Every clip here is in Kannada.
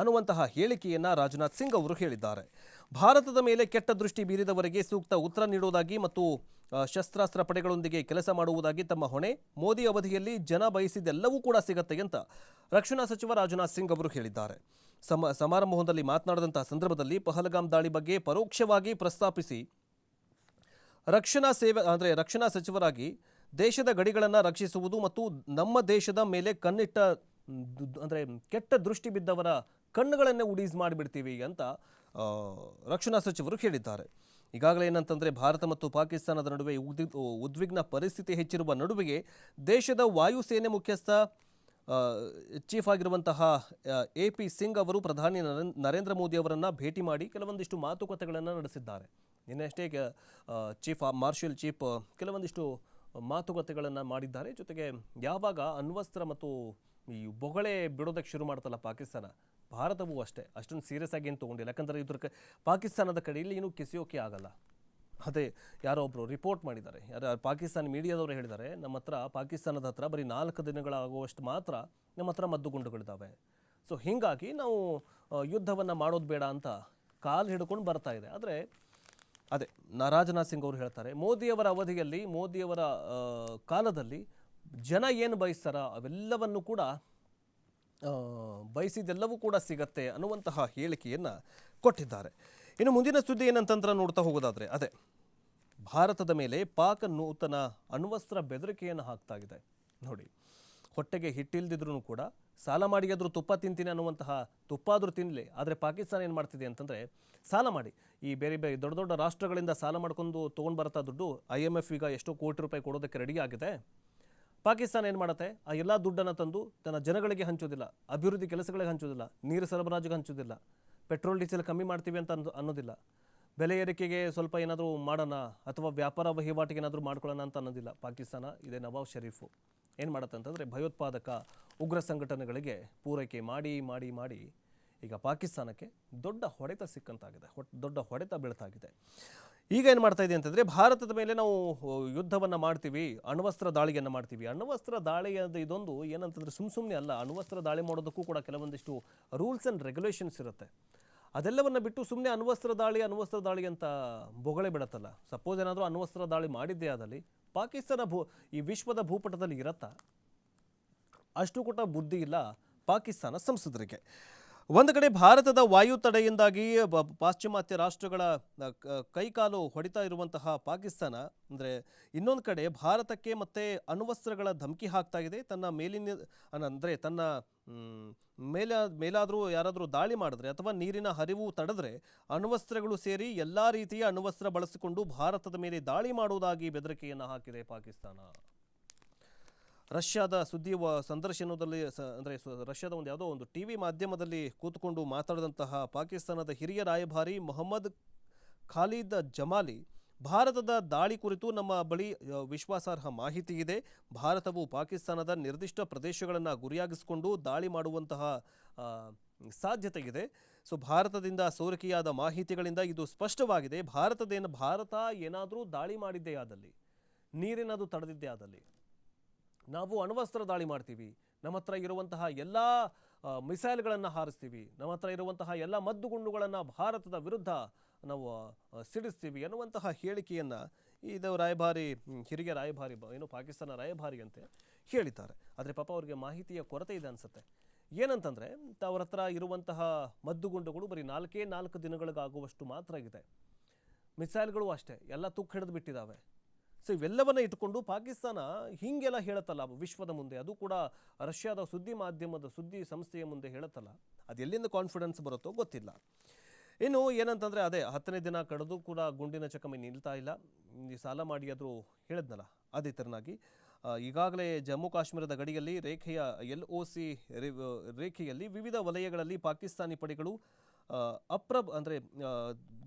ಅನ್ನುವಂತಹ ಹೇಳಿಕೆಯನ್ನ ರಾಜನಾಥ್ ಸಿಂಗ್ ಅವರು ಹೇಳಿದ್ದಾರೆ. ಭಾರತದ ಮೇಲೆ ಕೆಟ್ಟ ದೃಷ್ಟಿ ಬೀರಿದವರಿಗೆ ಸೂಕ್ತ ಉತ್ತರ ನೀಡುವುದಾಗಿ ಮತ್ತು ಶಸ್ತ್ರಾಸ್ತ್ರ ಪಡೆಗಳೊಂದಿಗೆ ಕೆಲಸ ಮಾಡುವುದಾಗಿ ತಮ್ಮ ಹೊಣೆ. ಮೋದಿ ಅವಧಿಯಲ್ಲಿ ಜನ ಬಯಸಿದ್ದೆಲ್ಲವೂ ಕೂಡ ಸಿಗತ್ತೆ ಅಂತ ರಕ್ಷಣಾ ಸಚಿವ ರಾಜನಾಥ್ ಸಿಂಗ್ ಅವರು ಹೇಳಿದ್ದಾರೆ. ಸಮಾರಂಭದಲ್ಲಿ ಮಾತನಾಡಿದಂತಹ ಸಂದರ್ಭದಲ್ಲಿ ಪಹಲ್ಗಾಮ್ ದಾಳಿ ಬಗ್ಗೆ ಪರೋಕ್ಷವಾಗಿ ಪ್ರಸ್ತಾಪಿಸಿ ರಕ್ಷಣಾ ಸಚಿವರಾಗಿ ದೇಶದ ಗಡಿಗಳನ್ನು ರಕ್ಷಿಸುವುದು ಮತ್ತು ನಮ್ಮ ದೇಶದ ಮೇಲೆ ಕಣ್ಣಿಟ್ಟ ಕೆಟ್ಟ ದೃಷ್ಟಿ ಬಿದ್ದವರ ಕಣ್ಣುಗಳನ್ನೇ ಉಡೀಸ್ ಮಾಡಿಬಿಡ್ತೀವಿ ಅಂತ ರಕ್ಷಣಾ ಸಚಿವರು ಹೇಳಿದ್ದಾರೆ. ಈಗಾಗಲೇ ಏನಂತಂದರೆ ಭಾರತ ಮತ್ತು ಪಾಕಿಸ್ತಾನದ ನಡುವೆ ಉದ್ವಿಗ್ನ ಪರಿಸ್ಥಿತಿ ಹೆಚ್ಚಿರುವ ನಡುವೆಯೇ ದೇಶದ ವಾಯುಸೇನೆ ಮುಖ್ಯಸ್ಥ ಚೀಫ್ ಆಗಿರುವಂತಹ AP ಸಿಂಗ್ ಅವರು ಪ್ರಧಾನಿ ನರೇಂದ್ರ ಮೋದಿ ಅವರನ್ನು ಭೇಟಿ ಮಾಡಿ ಕೆಲವೊಂದಿಷ್ಟು ಮಾತುಕತೆಗಳನ್ನು ನಡೆಸಿದ್ದಾರೆ. ನಿನ್ನೆಷ್ಟೇ ಮಾರ್ಷಲ್ ಚೀಫ್ ಕೆಲವೊಂದಿಷ್ಟು ಮಾತುಕತೆಗಳನ್ನು ಮಾಡಿದ್ದಾರೆ. ಜೊತೆಗೆ ಯಾವಾಗ ಅಣ್ವಸ್ತ್ರ ಮತ್ತು ಈ ಬೊಗಳೆ ಬಿಡೋದಕ್ಕೆ ಶುರು ಮಾಡ್ತಲ್ಲ ಪಾಕಿಸ್ತಾನ, ಭಾರತವೂ ಅಷ್ಟೇ ಅಷ್ಟೊಂದು ಸೀರಿಯಸ್ ಆಗಿ ಏನು ತೊಗೊಂಡಿಲ್ಲ. ಯಾಕಂದರೆ ಪಾಕಿಸ್ತಾನದ ಕಡೆಯಲ್ಲಿ ಏನೂ ಕಿಸಿಯೋಕೆ ಆಗಲ್ಲ. ಅದೇ ಯಾರೋ ಒಬ್ಬರು ರಿಪೋರ್ಟ್ ಮಾಡಿದ್ದಾರೆ, ಪಾಕಿಸ್ತಾನ ಮೀಡಿಯಾದವರು ಹೇಳಿದ್ದಾರೆ, ನಮ್ಮ ಹತ್ರ ಪಾಕಿಸ್ತಾನದ ಹತ್ರ ಬರೀ 4 ದಿನಗಳಾಗುವಷ್ಟು ಮಾತ್ರ ನಮ್ಮ ಹತ್ರ ಮದ್ದುಗುಂಡುಗಳಿದ್ದಾವೆ. ಸೊ ಹೀಗಾಗಿ ನಾವು ಯುದ್ಧವನ್ನು ಮಾಡೋದು ಬೇಡ ಅಂತ ಕಾಲು ಹಿಡ್ಕೊಂಡು ಬರ್ತಾ ಇದೆ. ಆದರೆ ಅದೇ ರಾಜನಾಥ್ ಸಿಂಗ್ ಅವರು ಹೇಳ್ತಾರೆ, ಮೋದಿಯವರ ಅವಧಿಯಲ್ಲಿ ಮೋದಿಯವರ ಕಾಲದಲ್ಲಿ ಜನ ಏನು ಬಯಸ್ತಾರ ಅವೆಲ್ಲವನ್ನು ಕೂಡ ಬಯಸಿದೆಲ್ಲವೂ ಕೂಡ ಸಿಗತ್ತೆ ಅನ್ನುವಂತಹ ಹೇಳಿಕೆಯನ್ನು ಕೊಟ್ಟಿದ್ದಾರೆ. ಇನ್ನು ಮುಂದಿನ ಸುದ್ದಿ ಏನಂತಂದ್ರೆ ನೋಡ್ತಾ ಹೋಗೋದಾದರೆ ಅದೇ ಭಾರತದ ಮೇಲೆ ಪಾಕ್ ನೂತನ ಅಣ್ವಸ್ತ್ರ ಬೆದರಿಕೆಯನ್ನು ಹಾಕ್ತಾ ಇದೆ. ನೋಡಿ, ಹೊಟ್ಟೆಗೆ ಹಿಟ್ಟಿಲ್ದಿದ್ರೂ ಕೂಡ ಸಾಲ ಮಾಡಿ ಆದರೂ ತುಪ್ಪ ತಿಂತೀನಿ ಅನ್ನುವಂತಹ ತುಪ್ಪ ಆದರೂ ತಿನ್ನಲಿ. ಆದರೆ ಪಾಕಿಸ್ತಾನ ಏನು ಮಾಡ್ತಿದೆ ಅಂತಂದರೆ ಸಾಲ ಮಾಡಿ ಈ ಬೇರೆ ಬೇರೆ ದೊಡ್ಡ ದೊಡ್ಡ ರಾಷ್ಟ್ರಗಳಿಂದ ಸಾಲ ಮಾಡ್ಕೊಂಡು ತೊಗೊಂಡು ಬರ್ತಾ ದುಡ್ಡು IMF ಈಗ ಎಷ್ಟೋ ಕೋಟಿ ರೂಪಾಯಿ ಕೊಡೋದಕ್ಕೆ ರೆಡಿ ಆಗಿದೆ. ಪಾಕಿಸ್ತಾನ ಏನು ಮಾಡುತ್ತೆ, ಆ ಎಲ್ಲ ದುಡ್ಡನ್ನು ತಂದು ತನ್ನ ಜನಗಳಿಗೆ ಹಂಚೋದಿಲ್ಲ, ಅಭಿವೃದ್ಧಿ ಕೆಲಸಗಳಿಗೆ ಹಂಚೋದಿಲ್ಲ, ನೀರು ಸರಬರಾಜಿಗೆ ಹಂಚೋದಿಲ್ಲ, ಪೆಟ್ರೋಲ್ ಡೀಸೆಲ್ ಕಮ್ಮಿ ಮಾಡ್ತೀವಿ ಅಂತ ಅನ್ನೋದಿಲ್ಲ, ಬೆಲೆ ಏರಿಕೆಗೆ ಸ್ವಲ್ಪ ಏನಾದರೂ ಮಾಡೋಣ ಅಥವಾ ವ್ಯಾಪಾರ ವಹಿವಾಟಿಗೆ ಏನಾದರೂ ಮಾಡ್ಕೊಳ್ಳೋಣ ಅಂತ ಅನ್ನೋದಿಲ್ಲ. ಪಾಕಿಸ್ತಾನ ಇದೇ ನವಾಬ್ ಶರೀಫು ಏನು ಮಾಡುತ್ತೆ ಅಂತಂದರೆ ಭಯೋತ್ಪಾದಕ ಉಗ್ರ ಸಂಘಟನೆಗಳಿಗೆ ಪೂರೈಕೆ ಮಾಡಿ ಮಾಡಿ ಮಾಡಿ ಈಗ ಪಾಕಿಸ್ತಾನಕ್ಕೆ ದೊಡ್ಡ ಹೊಡೆತ ಸಿಕ್ಕಂತಾಗಿದೆ, ದೊಡ್ಡ ಹೊಡೆತ ಬೀಳ್ತಾಗಿದೆ. ಈಗ ಏನು ಮಾಡ್ತಾ ಇದೆ ಅಂತಂದರೆ ಭಾರತದ ಮೇಲೆ ನಾವು ಯುದ್ಧವನ್ನು ಮಾಡ್ತೀವಿ, ಅಣ್ವಸ್ತ್ರ ದಾಳಿಯನ್ನು ಮಾಡ್ತೀವಿ. ಅಣ್ವಸ್ತ್ರ ದಾಳಿಯಾದ ಇದೊಂದು ಏನಂತಂದರೆ ಸುಮ್ಮನೆ ಅಲ್ಲ. ಅಣ್ವಸ್ತ್ರ ದಾಳಿ ಮಾಡೋದಕ್ಕೂ ಕೂಡ ಕೆಲವೊಂದಿಷ್ಟು ರೂಲ್ಸ್ ಆ್ಯಂಡ್ ರೆಗ್ಯುಲೇಷನ್ಸ್ ಇರುತ್ತೆ. ಅದೆಲ್ಲವನ್ನು ಬಿಟ್ಟು ಸುಮ್ಮನೆ ಅಣ್ವಸ್ತ್ರ ದಾಳಿ ಅಂತ ಬೊಗಳೆ ಬಿಡತ್ತಲ್ಲ. ಸಪೋಸ್ ಏನಾದರೂ ಅಣ್ವಸ್ತ್ರ ದಾಳಿ ಮಾಡಿದ್ದೇ ಆದಲ್ಲಿ ಪಾಕಿಸ್ತಾನ ಈ ವಿಶ್ವದ ಭೂಪಟದಲ್ಲಿ ಇರತ್ತಾ? ಅಷ್ಟು ಕೂಡ ಬುದ್ಧಿ ಇಲ್ಲ ಪಾಕಿಸ್ತಾನ ಸಂಸದರಿಗೆ. ಒಂದು ಕಡೆ ಭಾರತದ ವಾಯು ತಡೆಯಿಂದಾಗಿ ಪಾಶ್ಚಿಮಾತ್ಯ ರಾಷ್ಟ್ರಗಳ ಕೈಕಾಲು ಹೊಡಿತಾ ಇರುವಂತಹ ಪಾಕಿಸ್ತಾನ ಅಂದರೆ ಇನ್ನೊಂದು ಕಡೆ ಭಾರತಕ್ಕೆ ಮತ್ತೆ ಅಣ್ವಸ್ತ್ರಗಳ ಧಮಕಿ ಹಾಕ್ತಾ ಇದೆ. ತನ್ನ ತನ್ನ ಮೇಲಾದರೂ ಯಾರಾದರೂ ದಾಳಿ ಮಾಡಿದ್ರೆ ಅಥವಾ ನೀರಿನ ಹರಿವು ತಡೆದ್ರೆ ಅಣ್ವಸ್ತ್ರಗಳು ಸೇರಿ ಎಲ್ಲ ರೀತಿಯ ಅಣ್ವಸ್ತ್ರ ಬಳಸಿಕೊಂಡು ಭಾರತದ ಮೇಲೆ ದಾಳಿ ಮಾಡುವುದಾಗಿ ಬೆದರಿಕೆಯನ್ನು ಹಾಕಿದೆ ಪಾಕಿಸ್ತಾನ. ರಷ್ಯಾದ ಸುದ್ದಿ ಸಂದರ್ಶನದಲ್ಲಿ ರಷ್ಯಾದ ಯಾವುದೋ ಒಂದು TV ಮಾಧ್ಯಮದಲ್ಲಿ ಕೂತ್ಕೊಂಡು ಮಾತಾಡಿದಂತಹ ಪಾಕಿಸ್ತಾನದ ಹಿರಿಯ ರಾಯಭಾರಿ ಮೊಹಮ್ಮದ್ ಖಾಲಿದ್ ಜಮಾಲಿ ಭಾರತದ ದಾಳಿ ಕುರಿತು ನಮ್ಮ ಬಳಿ ವಿಶ್ವಾಸಾರ್ಹ ಮಾಹಿತಿ ಇದೆ. ಭಾರತವು ಪಾಕಿಸ್ತಾನದ ನಿರ್ದಿಷ್ಟ ಪ್ರದೇಶಗಳನ್ನು ಗುರಿಯಾಗಿಸಿಕೊಂಡು ದಾಳಿ ಮಾಡುವಂತಹ ಸಾಧ್ಯತೆ ಇದೆ. ಸೊ ಭಾರತದಿಂದ ಸೋರಿಕೆಯಾದ ಮಾಹಿತಿಗಳಿಂದ ಇದು ಸ್ಪಷ್ಟವಾಗಿದೆ. ಭಾರತ ಏನಾದರೂ ದಾಳಿ ಮಾಡಿದ್ದೇ ಆದಲ್ಲಿ, ನೀರೇನಾದರೂ ತಡೆದಿದ್ದೇ ಆದಲ್ಲಿ ನಾವು ಅಣ್ವಸ್ತ್ರ ದಾಳಿ ಮಾಡ್ತೀವಿ, ನಮ್ಮ ಹತ್ರ ಇರುವಂತಹ ಎಲ್ಲ ಮಿಸೈಲ್ಗಳನ್ನು ಹಾರಿಸ್ತೀವಿ, ನಮ್ಮ ಹತ್ರ ಇರುವಂತಹ ಎಲ್ಲ ಮದ್ದುಗುಂಡುಗಳನ್ನು ಭಾರತದ ವಿರುದ್ಧ ನಾವು ಸಿಡಿಸ್ತೀವಿ ಅನ್ನುವಂತಹ ಹೇಳಿಕೆಯನ್ನು ಇದು ಹಿರಿಯ ರಾಯಭಾರಿ ಪಾಕಿಸ್ತಾನ ರಾಯಭಾರಿ ಅಂತೆ ಹೇಳಿದ್ದಾರೆ. ಆದರೆ ಪಾಪ ಅವರಿಗೆ ಮಾಹಿತಿಯ ಕೊರತೆ ಇದೆ ಅನಿಸುತ್ತೆ. ಏನಂತಂದರೆ ಅವ್ರ ಹತ್ರ ಇರುವಂತಹ ಮದ್ದುಗುಂಡುಗಳು ಬರೀ 4 ದಿನಗಳಿಗಾಗುವಷ್ಟು ಮಾತ್ರ ಇದೆ. ಮಿಸೈಲ್ಗಳು ಅಷ್ಟೇ ಎಲ್ಲ ತುಕ್ಕು ಹಿಡಿದು ಬಿಟ್ಟಿದ್ದಾವೆ. ಸೊ ಇವೆಲ್ಲವನ್ನ ಇಟ್ಕೊಂಡು ಪಾಕಿಸ್ತಾನ ಹೀಗೆಲ್ಲ ಹೇಳುತ್ತಲ್ಲ ವಿಶ್ವದ ಮುಂದೆ, ಅದು ಕೂಡ ರಷ್ಯಾದ ಸುದ್ದಿ ಸಂಸ್ಥೆಯ ಮುಂದೆ ಹೇಳುತ್ತಲ್ಲ, ಅದು ಎಲ್ಲಿಂದ ಕಾನ್ಫಿಡೆನ್ಸ್ ಬರುತ್ತೋ ಗೊತ್ತಿಲ್ಲ. ಇನ್ನು ಏನಂತಂದರೆ ಅದೇ 10ನೇ ದಿನ ಕಳೆದು ಕೂಡ ಗುಂಡಿನ ಚಕಮಕಿ ನಿಲ್ತಾ ಇಲ್ಲ. ಸಾಲ ಮಾಡಿ ಆದರೂ ಹೇಳಿದ್ನಲ್ಲ, ಅದೇ ಥರನಾಗಿ ಈಗಾಗಲೇ ಜಮ್ಮು ಕಾಶ್ಮೀರದ ಗಡಿಯಲ್ಲಿ LOC ರೇಖೆಯಲ್ಲಿ ವಿವಿಧ ವಲಯಗಳಲ್ಲಿ ಪಾಕಿಸ್ತಾನಿ ಪಡೆಗಳು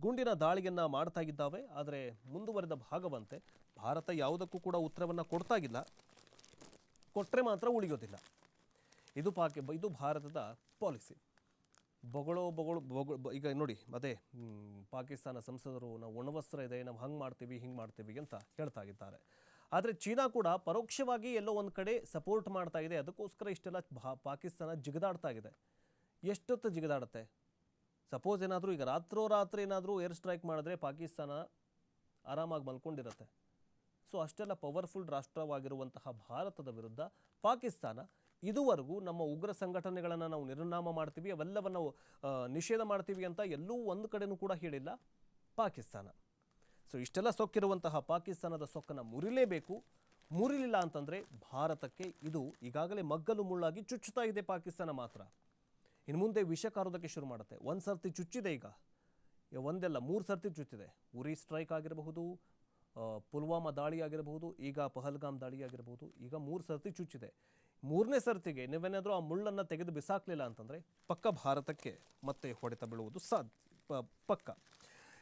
ಗುಂಡಿನ ದಾಳಿಯನ್ನು ಮಾಡ್ತಾ ಇದ್ದಾವೆ. ಆದರೆ ಮುಂದುವರೆದ ಭಾಗವಂತೆ ಭಾರತ ಯಾವುದಕ್ಕೂ ಕೂಡ ಉತ್ತರವನ್ನು ಕೊಡ್ತಾಗಿಲ್ಲ, ಕೊಟ್ಟರೆ ಮಾತ್ರ ಉಳಿಯೋದಿಲ್ಲ. ಇದು ಭಾರತದ ಪಾಲಿಸಿ. ಈಗ ನೋಡಿ ಅದೇ ಪಾಕಿಸ್ತಾನ ಸಂಸದರು ನಾವು ಅಣ್ವಸ್ತ್ರ ಇದೆ, ನಾವು ಹಂಗೆ ಮಾಡ್ತೀವಿ ಅಂತ ಹೇಳ್ತಾ ಇದ್ದಾರೆ. ಆದರೆ ಚೀನಾ ಕೂಡ ಪರೋಕ್ಷವಾಗಿ ಎಲ್ಲೋ ಒಂದು ಕಡೆ ಸಪೋರ್ಟ್ ಮಾಡ್ತಾ ಇದೆ. ಅದಕ್ಕೋಸ್ಕರ ಇಷ್ಟೆಲ್ಲ ಪಾಕಿಸ್ತಾನ ಜಿಗಿದಾಡ್ತಾ ಇದೆ. ಎಷ್ಟೊತ್ತು ಜಿಗಿದಾಡುತ್ತೆ? ಸಪೋಸ್ ಏನಾದರೂ ಈಗ ರಾತ್ರೋರಾತ್ರಿ ಏನಾದರೂ ಏರ್ ಸ್ಟ್ರೈಕ್ ಮಾಡಿದ್ರೆ ಪಾಕಿಸ್ತಾನ ಆರಾಮಾಗಿ ಮಲ್ಕೊಂಡಿರುತ್ತೆ. ಸೊ ಅಷ್ಟೆಲ್ಲ ಪವರ್ಫುಲ್ ರಾಷ್ಟ್ರವಾಗಿರುವಂತಹ ಭಾರತದ ವಿರುದ್ಧ ಪಾಕಿಸ್ತಾನ ಇದುವರೆಗೂ ನಮ್ಮ ಉಗ್ರ ಸಂಘಟನೆಗಳನ್ನು ನಾವು ನಿರ್ನಾಮ ಮಾಡ್ತೀವಿ, ಅವೆಲ್ಲವನ್ನು ನಿಷೇಧ ಮಾಡ್ತೀವಿ ಅಂತ ಎಲ್ಲೂ ಒಂದು ಕಡೆನೂ ಕೂಡ ಹೇಳಿಲ್ಲ ಪಾಕಿಸ್ತಾನ. ಸೊ ಇಷ್ಟೆಲ್ಲ ಸೊಕ್ಕಿರುವಂತಹ ಪಾಕಿಸ್ತಾನದ ಸೊಕ್ಕನ್ನು ಮುರಿಲೇಬೇಕು. ಮುರಿಲಿಲ್ಲ ಅಂತಂದರೆ ಭಾರತಕ್ಕೆ ಇದು ಈಗಾಗಲೇ ಮಗ್ಗಲು ಮುಳ್ಳಾಗಿ ಚುಚ್ಚುತ್ತಾ ಇದೆ ಪಾಕಿಸ್ತಾನ ಮಾತ್ರ. ಇನ್ನು ಮುಂದೆ ವಿಷ ಕಾರೋದಕ್ಕೆ ಶುರು ಮಾಡುತ್ತೆ. ಒಂದು ಸರ್ತಿ ಚುಚ್ಚಿದೆ, ಈಗ ಒಂದೆಲ್ಲ 3 ಸರ್ತಿ ಚುಚ್ಚಿದೆ. ಉರಿ ಸ್ಟ್ರೈಕ್ ಆಗಿರಬಹುದು, ಪುಲ್ವಾಮಾ ದಾಳಿ ಆಗಿರಬಹುದು, ಈಗ ಪಹಲ್ಗಾಮ್ ದಾಳಿ ಆಗಿರಬಹುದು. ಈಗ 3 ಸರ್ತಿ ಚುಚ್ಚಿದೆ. 3ನೇ ಸರ್ತಿಗೆ ನೀವೇನಾದರೂ ಆ ಮುಳ್ಳನ್ನು ತೆಗೆದು ಬಿಸಾಕಲಿಲ್ಲ ಅಂತಂದರೆ ಪಕ್ಕ ಭಾರತಕ್ಕೆ ಮತ್ತೆ ಹೊಡೆತ ಬೀಳುವುದು ಪಕ್ಕ.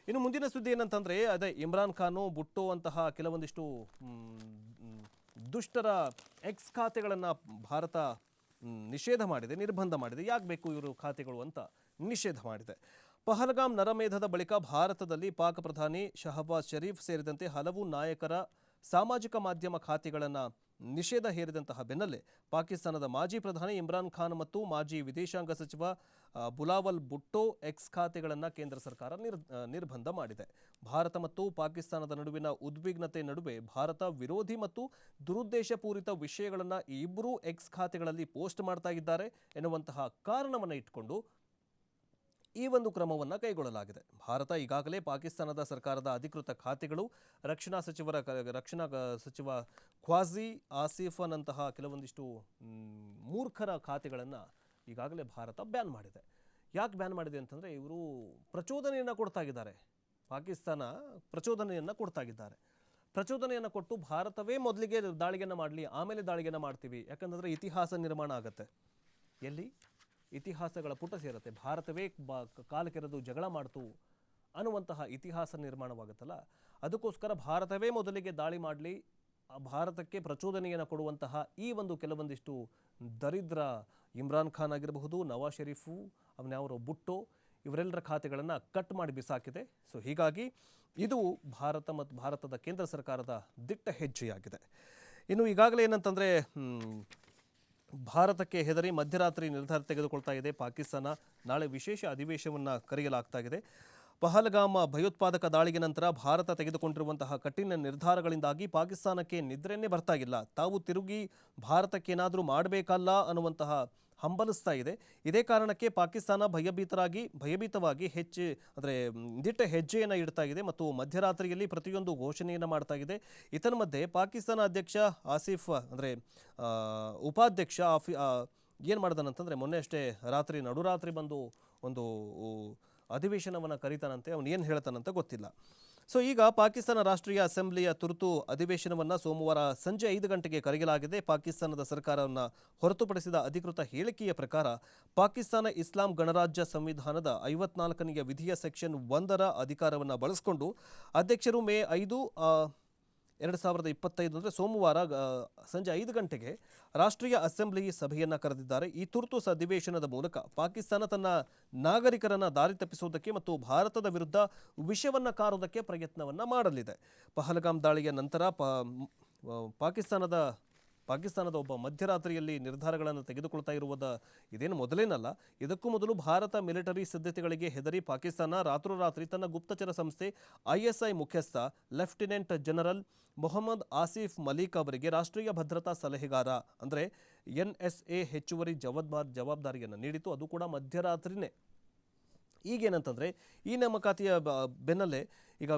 ಇನ್ನು ಮುಂದಿನ ಸುದ್ದಿ ಏನಂತಂದರೆ ಅದೇ ಇಮ್ರಾನ್ ಖಾನು, ಬುಟ್ಟೋ ಅಂತಹ ಕೆಲವೊಂದಿಷ್ಟು ದುಷ್ಟರ ಎಕ್ಸ್ ಖಾತೆಗಳನ್ನು ಭಾರತ ನಿಷೇಧ ಮಾಡಿದೆ, ನಿರ್ಬಂಧ ಮಾಡಿದೆ. ಯಾಕೆ ಬೇಕು ಇವರು ಖಾತೆಗಳು ಅಂತ ನಿಷೇಧ ಮಾಡಿದೆ. ಪಹಲ್ಗಾಮ್ ನರಮೇಧದ ಬಳಿಕ ಭಾರತದಲ್ಲಿ ಪಾಕ್ ಪ್ರಧಾನಿ ಶಹಬಾಜ್ ಶರೀಫ್ ಸೇರಿದಂತೆ ಹಲವು ನಾಯಕರ ಸಾಮಾಜಿಕ ಮಾಧ್ಯಮ ಖಾತೆಗಳನ್ನು ನಿಷೇಧ ಹೇರಿದಂತಹ ಬೆನ್ನಲ್ಲೇ ಪಾಕಿಸ್ತಾನದ ಮಾಜಿ ಪ್ರಧಾನಿ ಇಮ್ರಾನ್ ಖಾನ್ ಮತ್ತು ಮಾಜಿ ವಿದೇಶಾಂಗ ಸಚಿವ ಬುಲಾವಲ್ ಭುಟ್ಟೋ ಎಕ್ಸ್ ಖಾತೆಗಳನ್ನು ಕೇಂದ್ರ ಸರ್ಕಾರ ನಿರ್ಬಂಧ ಮಾಡಿದೆ. ಭಾರತ ಮತ್ತು ಪಾಕಿಸ್ತಾನದ ನಡುವಿನ ಉದ್ವಿಗ್ನತೆ ನಡುವೆ ಭಾರತ ವಿರೋಧಿ ಮತ್ತು ದುರುದ್ದೇಶಪೂರಿತ ವಿಷಯಗಳನ್ನು ಈ ಇಬ್ಬರೂ ಎಕ್ಸ್ ಖಾತೆಗಳಲ್ಲಿ ಪೋಸ್ಟ್ ಮಾಡ್ತಾ ಇದ್ದಾರೆ ಎನ್ನುವಂತಹ ಕಾರಣವನ್ನು ಇಟ್ಕೊಂಡು ಈ ಒಂದು ಕ್ರಮವನ್ನು ಕೈಗೊಳ್ಳಲಾಗಿದೆ. ಭಾರತ ಈಗಾಗಲೇ ಪಾಕಿಸ್ತಾನದ ಸರ್ಕಾರದ ಅಧಿಕೃತ ಖಾತೆಗಳು, ರಕ್ಷಣಾ ಸಚಿವ ಖ್ವಾಜಿ ಆಸಿಫನಂತಹ ಕೆಲವೊಂದಿಷ್ಟು ಮೂರ್ಖರ ಖಾತೆಗಳನ್ನು ಈಗಾಗಲೇ ಭಾರತ ಬ್ಯಾನ್ ಮಾಡಿದೆ. ಯಾಕೆ ಬ್ಯಾನ್ ಮಾಡಿದೆ ಅಂತಂದರೆ ಇವರು ಪ್ರಚೋದನೆಯನ್ನು ಕೊಡ್ತಾ ಇದ್ದಾರೆ. ಪಾಕಿಸ್ತಾನ ಪ್ರಚೋದನೆಯನ್ನು ಕೊಟ್ಟು ಭಾರತವೇ ಮೊದಲಿಗೆ ದಾಳಿಯನ್ನು ಮಾಡಲಿ, ಆಮೇಲೆ ದಾಳಿಯನ್ನು ಮಾಡ್ತೀವಿ. ಯಾಕಂತಂದರೆ ಇತಿಹಾಸ ನಿರ್ಮಾಣ ಆಗುತ್ತೆ. ಎಲ್ಲಿ ಇತಿಹಾಸಗಳ ಪುಟ ಸೇರುತ್ತೆ. ಭಾರತವೇ ಕಾಲು ಕೆರೆದು ಜಗಳ ಮಾಡ್ತು ಅನ್ನುವಂತಹ ಇತಿಹಾಸ ನಿರ್ಮಾಣವಾಗುತ್ತಲ್ಲ, ಅದಕ್ಕೋಸ್ಕರ ಭಾರತವೇ ಮೊದಲಿಗೆ ದಾಳಿ ಮಾಡಲಿ, ಭಾರತಕ್ಕೆ ಪ್ರಚೋದನೆಯನ್ನು ಕೊಡುವಂತಹ ಈ ಒಂದು ಕೆಲವೊಂದಿಷ್ಟು ದರಿದ್ರ ಇಮ್ರಾನ್ ಖಾನ್ ಆಗಿರಬಹುದು, ನವಾಜ್ ಶರೀಫು, ಅವನ್ಯಾವರು ಬುಟ್ಟೋ, ಇವರೆಲ್ಲರ ಖಾತೆಗಳನ್ನು ಕಟ್ ಮಾಡಿ ಬಿಸಾಕಿದೆ. ಸೊ ಹೀಗಾಗಿ ಇದು ಭಾರತ ಮತ್ತು ಭಾರತದ ಕೇಂದ್ರ ಸರ್ಕಾರದ ದಿಟ್ಟ ಹೆಜ್ಜೆಯಾಗಿದೆ. ಇನ್ನು ಈಗಾಗಲೇ ಏನಂತಂದರೆ ಭಾರತಕ್ಕೆ ಹೆದರಿ ಮಧ್ಯರಾತ್ರಿ ನಿರ್ಧಾರ ತೆಗೆದುಕೊಳ್ತಾ ಇದೆ ಪಾಕಿಸ್ತಾನ. ನಾಳೆ ವಿಶೇಷ ಅಧಿವೇಶನವನ್ನು ಕರೆಯಲಾಗ್ತಾ ಇದೆ. ಪಹಲ್ಗಾಮ್ ಭಯೋತ್ಪಾದಕ ದಾಳಿಗೆ ನಂತರ ಭಾರತ ತೆಗೆದುಕೊಂಡಿರುವಂತಹ ಕಠಿಣ ನಿರ್ಧಾರಗಳಿಂದಾಗಿ ಪಾಕಿಸ್ತಾನಕ್ಕೆ ನಿದ್ರೆಯೇ ಬರ್ತಾ ಇಲ್ಲ. ತಾವು ತಿರುಗಿ ಭಾರತಕ್ಕೆ ಏನಾದರೂ ಮಾಡಬೇಕಲ್ಲ ಅನ್ನುವಂತಹ ಹಂಬಲಿಸ್ತಾ ಇದೆ. ಇದೇ ಕಾರಣಕ್ಕೆ ಪಾಕಿಸ್ತಾನ ಭಯಭೀತವಾಗಿ ದಿಟ್ಟ ಹೆಜ್ಜೆಯನ್ನು ಇಡ್ತಾ ಇದೆ ಮತ್ತು ಮಧ್ಯರಾತ್ರಿಯಲ್ಲಿ ಪ್ರತಿಯೊಂದು ಘೋಷಣೆಯನ್ನು ಮಾಡ್ತಾ ಇದೆ. ಮಧ್ಯೆ ಪಾಕಿಸ್ತಾನ ಅಧ್ಯಕ್ಷ ಉಪಾಧ್ಯಕ್ಷ ಏನು ಮಾಡಿದಾನಂತಂದರೆ ಮೊನ್ನೆ ಅಷ್ಟೇ ನಡುರಾತ್ರಿ ಬಂದು ಒಂದು ಅಧಿವೇಶನವನ್ನು ಕರೀತಾನಂತೆ. ಅವನು ಏನು ಹೇಳ್ತಾನಂತ ಗೊತ್ತಿಲ್ಲ. ಸೊ ಈಗ ಪಾಕಿಸ್ತಾನ ರಾಷ್ಟ್ರೀಯ ಅಸೆಂಬ್ಲಿಯ ತುರ್ತು ಅಧಿವೇಶನವನ್ನು ಸೋಮವಾರ ಸಂಜೆ 5 ಗಂಟೆಗೆ ಕರೆಯಲಾಗಿದೆ. ಪಾಕಿಸ್ತಾನದ ಸರ್ಕಾರವನ್ನು ಹೊರತುಪಡಿಸಿದ ಅಧಿಕೃತ ಹೇಳಿಕೆಯ ಪ್ರಕಾರ ಪಾಕಿಸ್ತಾನ ಇಸ್ಲಾಂ ಗಣರಾಜ್ಯ ಸಂವಿಧಾನದ 54ನೇ ವಿಧಿಯ ಸೆಕ್ಷನ್ 1ರ ಅಧಿಕಾರವನ್ನು ಬಳಸಿಕೊಂಡು ಅಧ್ಯಕ್ಷರು ಮೇ 5, 2025 ಅಂದರೆ ಸೋಮವಾರ ಸಂಜೆ 5 ಗಂಟೆಗೆ ರಾಷ್ಟ್ರೀಯ ಅಸೆಂಬ್ಲಿ ಸಭೆಯನ್ನು ಕರೆದಿದ್ದಾರೆ. ಈ ತುರ್ತು ಅಧಿವೇಶನದ ಮೂಲಕ ಪಾಕಿಸ್ತಾನ ತನ್ನ ನಾಗರಿಕರನ್ನು ದಾರಿ ತಪ್ಪಿಸುವುದಕ್ಕೆ ಮತ್ತು ಭಾರತದ ವಿರುದ್ಧ ವಿಷವನ್ನು ಕಾರುವುದಕ್ಕೆ ಪ್ರಯತ್ನವನ್ನು ಮಾಡಲಿದೆ. ಪಹಲ್ಗಾಮ್ ದಾಳಿಯ ನಂತರ ಪಾಕಿಸ್ತಾನದ ಒಬ್ಬ ಮಧ್ಯರಾತ್ರಿಯಲ್ಲಿ ನಿರ್ಧಾರಗಳನ್ನು ತೆಗೆದುಕೊಳ್ತಾ ಇದೇನು ಮೊದಲೇನಲ್ಲ. ಇದಕ್ಕೂ ಮೊದಲು ಭಾರತ ಮಿಲಿಟರಿ ಸಿದ್ಧತೆಗಳಿಗೆ ಹೆದರಿ ಪಾಕಿಸ್ತಾನ ರಾತ್ರೋರಾತ್ರಿ ತನ್ನ ಗುಪ್ತಚರ ಸಂಸ್ಥೆ ISI ಮುಖ್ಯಸ್ಥ ಲೆಫ್ಟಿನೆಂಟ್ ಜನರಲ್ ಮೊಹಮ್ಮದ್ ಆಸಿಫ್ ಮಲಿಕ್ ಅವರಿಗೆ ರಾಷ್ಟ್ರೀಯ ಭದ್ರತಾ ಸಲಹೆಗಾರ NSA ಹೆಚ್ಚುವರಿ ಜವಾಬ್ದಾರಿಯನ್ನು ನೀಡಿತು. ಅದು ಕೂಡ ಮಧ್ಯರಾತ್ರಿನೇ. ಈಗೇನಂತಂದರೆ ಈ ನೇಮಕಾತಿಯ ಬೆನ್ನಲ್ಲೇ ಈಗ